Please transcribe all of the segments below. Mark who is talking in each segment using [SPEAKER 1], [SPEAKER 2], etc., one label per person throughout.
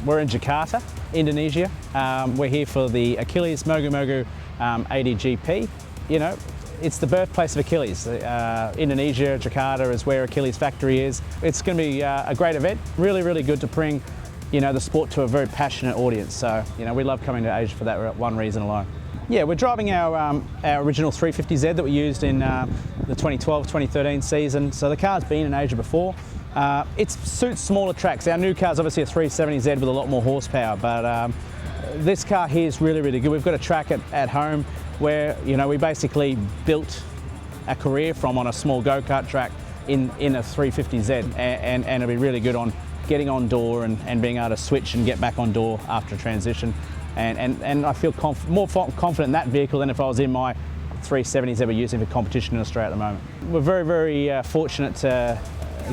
[SPEAKER 1] We're in Jakarta, Indonesia. We're here for the Achilles Mogu Mogu ADGP. You know, it's the birthplace of Achilles. Indonesia, Jakarta is where Achilles factory is. It's going to be a great event. Really, really good to bring, you know, the sport to a very passionate audience. So, you know, we love coming to Asia for that one reason alone. Yeah, we're driving our original 350Z that we used in the 2012-2013 season. So the car's been in Asia before. It suits smaller tracks. Our new car's obviously a 370Z with a lot more horsepower, but this car here is really, really good. We've got a track at home where, you know, we basically built a career from on a small go-kart track in a 350Z, and it'll be really good on getting on door and being able to switch and get back on door after transition. And I feel more confident in that vehicle than if I was in my 370s that we're using for competition in Australia at the moment. We're very, very fortunate to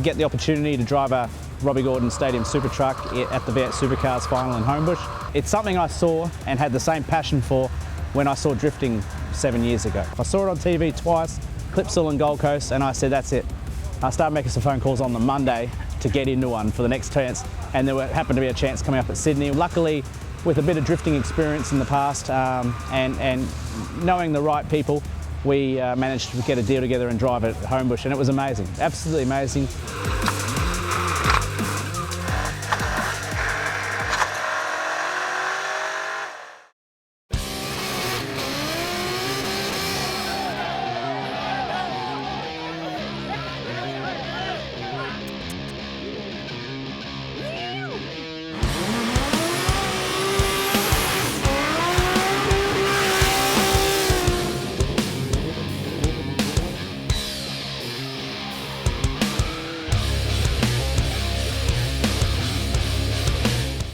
[SPEAKER 1] get the opportunity to drive a Robbie Gordon Stadium Super Truck at the V8 Supercars final in Homebush. It's something I saw and had the same passion for when I saw drifting 7 years ago. I saw it on TV twice, Clipsal and Gold Coast, and I said, that's it. I started making some phone calls on the Monday to get into one for the next chance, and there happened to be a chance coming up at Sydney. Luckily, with a bit of drifting experience in the past and knowing the right people, we managed to get a deal together and drive it at Homebush, and it was amazing, absolutely amazing.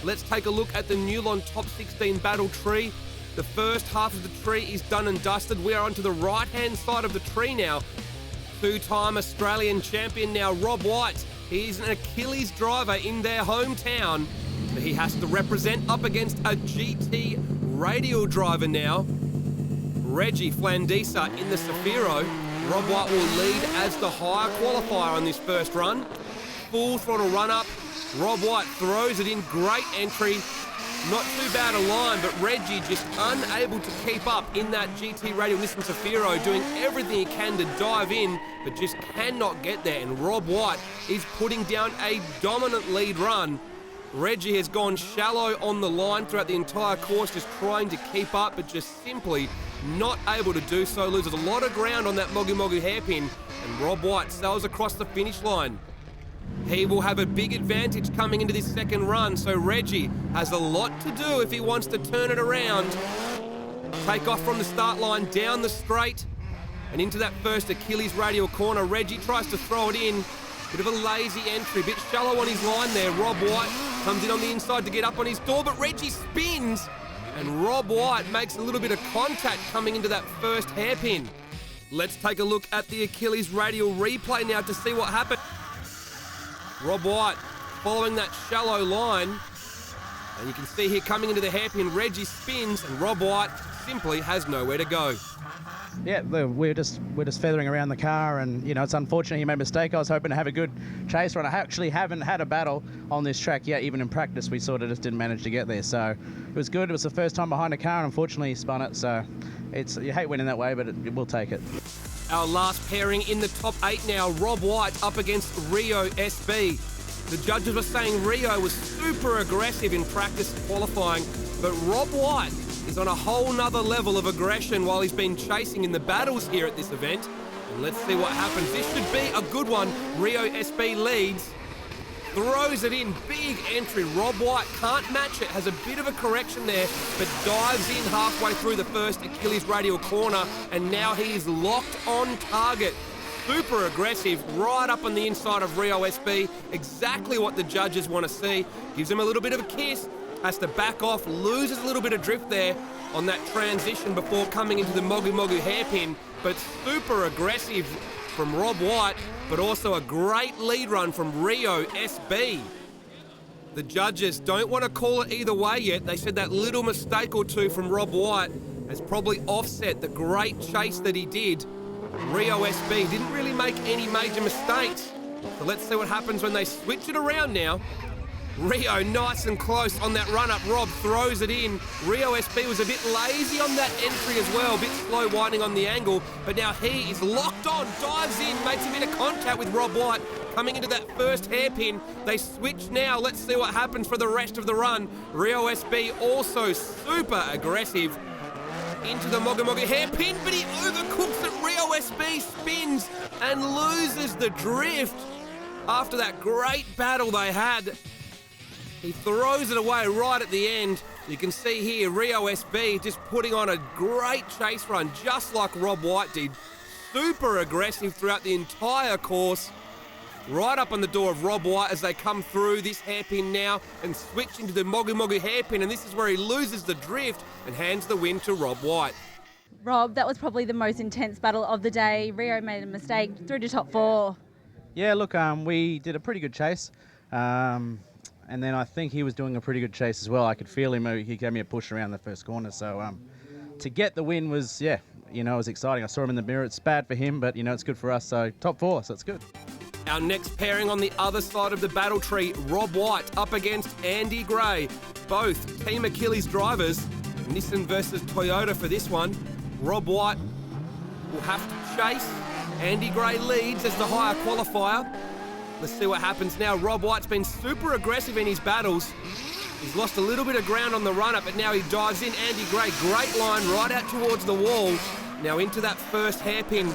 [SPEAKER 2] Let's take a look at the Newlon Top 16 battle tree. The first half of the tree is done and dusted. We are onto the right-hand side of the tree now. Two-time Australian champion now, Rob Whyte. He's an Achilles driver in their hometown. But he has to represent up against a GT Radial driver now. Reggie Flandisa in the Safiro. Rob Whyte will lead as the higher qualifier on this first run. Full throttle run up. Rob Whyte throws it in, great entry. Not too bad a line, but Reggie just unable to keep up in that GT Radial Nissan Safiro, doing everything he can to dive in, but just cannot get there. And Rob Whyte is putting down a dominant lead run. Reggie has gone shallow on the line throughout the entire course, just trying to keep up, but just simply not able to do so. Loses a lot of ground on that Mogu Mogu hairpin, and Rob Whyte sails across the finish line. He will have a big advantage coming into this second run, so Reggie has a lot to do if he wants to turn it around. Take off from the start line, down the straight, and into that first Achilles Radial corner. Reggie tries to throw it in. Bit of a lazy entry, bit shallow on his line there. Rob Whyte comes in on the inside to get up on his door, but Reggie spins, and Rob Whyte makes a little bit of contact coming into that first hairpin. Let's take a look at the Achilles Radial replay now to see what happened. Rob Whyte following that shallow line, and you can see here coming into the hairpin, Reggie spins, and Rob Whyte simply has nowhere to go.
[SPEAKER 1] Yeah, we're just feathering around the car, and you know, it's unfortunate he made a mistake. I was hoping to have a good chase run. I actually haven't had a battle on this track yet. Even in practice, we sort of just didn't manage to get there. So it was good. It was the first time behind a car, and unfortunately he spun it. So you hate winning that way, but we'll take it.
[SPEAKER 2] Our last pairing in the top 8 now, Rob Whyte up against Rio SB. The judges were saying Rio was super aggressive in practice qualifying, but Rob Whyte is on a whole nother level of aggression while he's been chasing in the battles here at this event. And let's see what happens. This should be a good one. Rio SB leads, throws it in, big entry. Rob Whyte can't match it, has a bit of a correction there, but dives in halfway through the first Achilles Radial corner, and now he is locked on target. Super aggressive, right up on the inside of Rio SB. Exactly what the judges want to see. Gives him a little bit of a kiss, has to back off, loses a little bit of drift there on that transition before coming into the Mogu Mogu hairpin, but super aggressive from Rob Whyte, but also a great lead run from Rio SB. The judges don't want to call it either way yet. They said that little mistake or two from Rob Whyte has probably offset the great chase that he did. Rio SB didn't really make any major mistakes. So let's see what happens when they switch it around now. Rio nice and close on that run-up. Rob throws it in. Rio SB was a bit lazy on that entry as well, a bit slow winding on the angle, but now he is locked on, dives in, makes a bit of contact with Rob Whyte coming into that first hairpin. They switch now. Let's see what happens for the rest of the run. Rio SB also super aggressive into the Mogu Mogu hairpin, but he overcooks it. Rio SB spins and loses the drift after that great battle they had. He throws it away right at the end. You can see here Rio SB just putting on a great chase run, just like Rob Whyte did. Super aggressive throughout the entire course. Right up on the door of Rob Whyte as they come through this hairpin now and switch into the Mogu Mogu hairpin, and this is where he loses the drift and hands the win to Rob Whyte.
[SPEAKER 3] Rob, that was probably the most intense battle of the day. Rio made a mistake through to top 4.
[SPEAKER 1] Yeah, look, we did a pretty good chase. And then I think he was doing a pretty good chase as well. I could feel him. He gave me a push around the first corner. So to get the win was, yeah, it was exciting. I saw him in the mirror. It's bad for him, but, it's good for us. So top 4, so it's good.
[SPEAKER 2] Our next pairing on the other side of the battle tree, Rob Whyte up against Andy Gray. Both Team Achilles drivers. Nissan versus Toyota for this one. Rob Whyte will have to chase. Andy Gray leads as the higher qualifier. Let's see what happens now. Rob Whyte's been super aggressive in his battles. He's lost a little bit of ground on the run-up, but now he dives in. Andy Gray, great line right out towards the wall. Now into that first hairpin.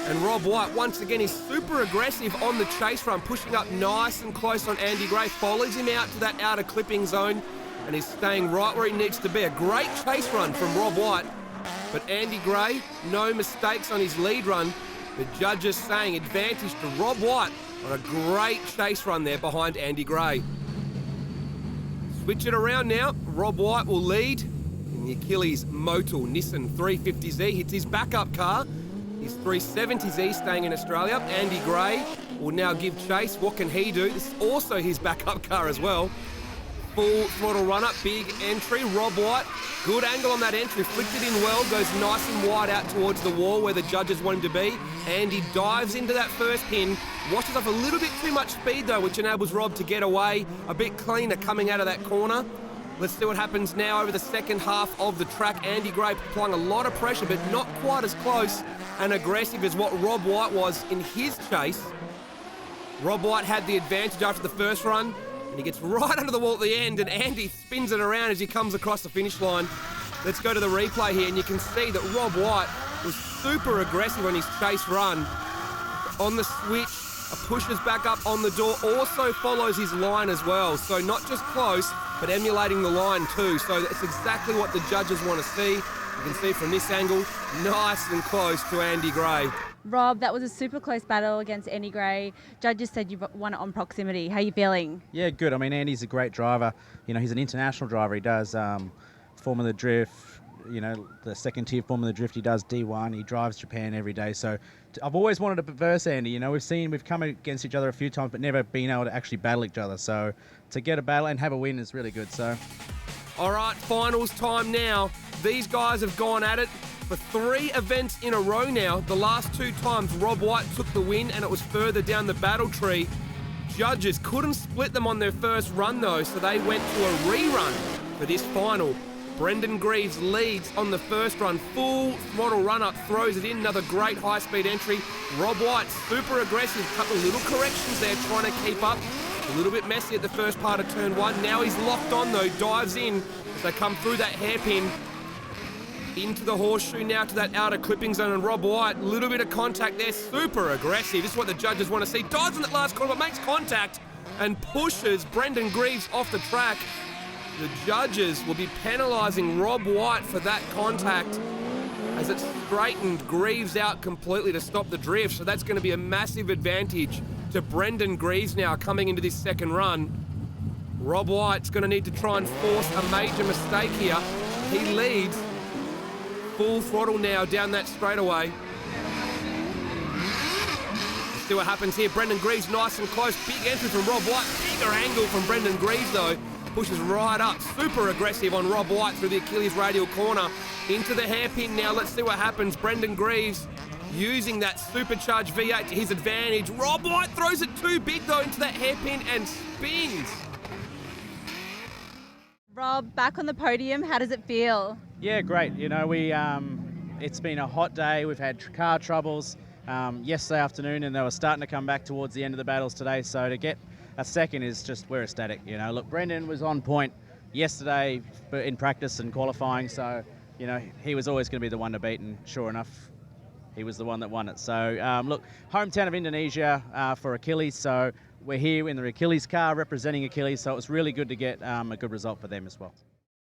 [SPEAKER 2] And Rob Whyte, once again, is super aggressive on the chase run, pushing up nice and close on Andy Gray. Follows him out to that outer clipping zone and is staying right where he needs to be. A great chase run from Rob Whyte. But Andy Gray, no mistakes on his lead run. The judges saying advantage to Rob Whyte on a great chase run there behind Andy Gray. Switch it around now. Rob Whyte will lead in the Achilles Motul Nissan 350Z. It's his backup car. His 370Z staying in Australia. Andy Gray will now give chase. What can he do? This is also his backup car as well. Full throttle run-up, big entry. Rob Whyte, good angle on that entry. Flicked it in well, goes nice and wide out towards the wall where the judges want him to be. Andy dives into that first pin. Washes off a little bit too much speed though, which enables Rob to get away a bit cleaner coming out of that corner. Let's see what happens now over the second half of the track. Andy Gray applying a lot of pressure, but not quite as close and aggressive as what Rob Whyte was in his chase. Rob Whyte had the advantage after the first run, and he gets right under the wall at the end, and Andy spins it around as he comes across the finish line. Let's go to the replay here, and you can see that Rob Whyte was super aggressive on his chase run. On the switch, pushes back up on the door, also follows his line as well. So not just close, but emulating the line too. So that's exactly what the judges want to see. You can see from this angle, nice and close to Andy Gray.
[SPEAKER 3] Rob, that was a super close battle against Andy Gray. Judges said you won it on proximity. How are you feeling?
[SPEAKER 1] Yeah, good. I mean, Andy's a great driver. He's an international driver. He does Formula Drift, the second tier Formula Drift. He does D1. He drives Japan every day. So I've always wanted to verse Andy. We've come against each other a few times, but never been able to actually battle each other. So to get a battle and have a win is really good. So,
[SPEAKER 2] all right, finals time now. These guys have gone at it for 3 events in a row now. The last 2 times Rob Whyte took the win, and it was further down the battle tree. Judges couldn't split them on their first run though, so they went to a rerun for this final. Brendan Greaves leads on the first run, full throttle run-up, throws it in, another great high-speed entry. Rob Whyte, super aggressive, couple little corrections there, trying to keep up. A little bit messy at the first part of turn 1. Now he's locked on though, dives in as they come through that hairpin. Into the horseshoe now to that outer clipping zone, and Rob Whyte, a little bit of contact there, super aggressive. This is what the judges want to see. Dives in that last corner, but makes contact and pushes Brendan Greaves off the track. The judges will be penalising Rob Whyte for that contact as it straightened Greaves out completely to stop the drift. So that's going to be a massive advantage to Brendan Greaves now coming into this second run. Rob Whyte's going to need to try and force a major mistake here. He leads. Full throttle now down that straightaway. Let's see what happens here. Brendan Greaves nice and close. Big entry from Rob Whyte. Bigger angle from Brendan Greaves though. Pushes right up. Super aggressive on Rob Whyte through the Achilles Radial corner. Into the hairpin now. Let's see what happens. Brendan Greaves using that supercharged V8 to his advantage. Rob Whyte throws it too big though into that hairpin and spins.
[SPEAKER 3] Rob, back on the podium, how does it feel?
[SPEAKER 1] Yeah, great. You know, it's been a hot day. We've had car troubles yesterday afternoon, and they were starting to come back towards the end of the battles today. So to get a second is just, we're ecstatic. You know, look, Brendan was on point yesterday in practice and qualifying, so you know he was always going to be the one to beat, and sure enough, he was the one that won it. So look, hometown of Indonesia for Achilles. So we're here in the Achilles car representing Achilles. So it was really good to get a good result for them as well.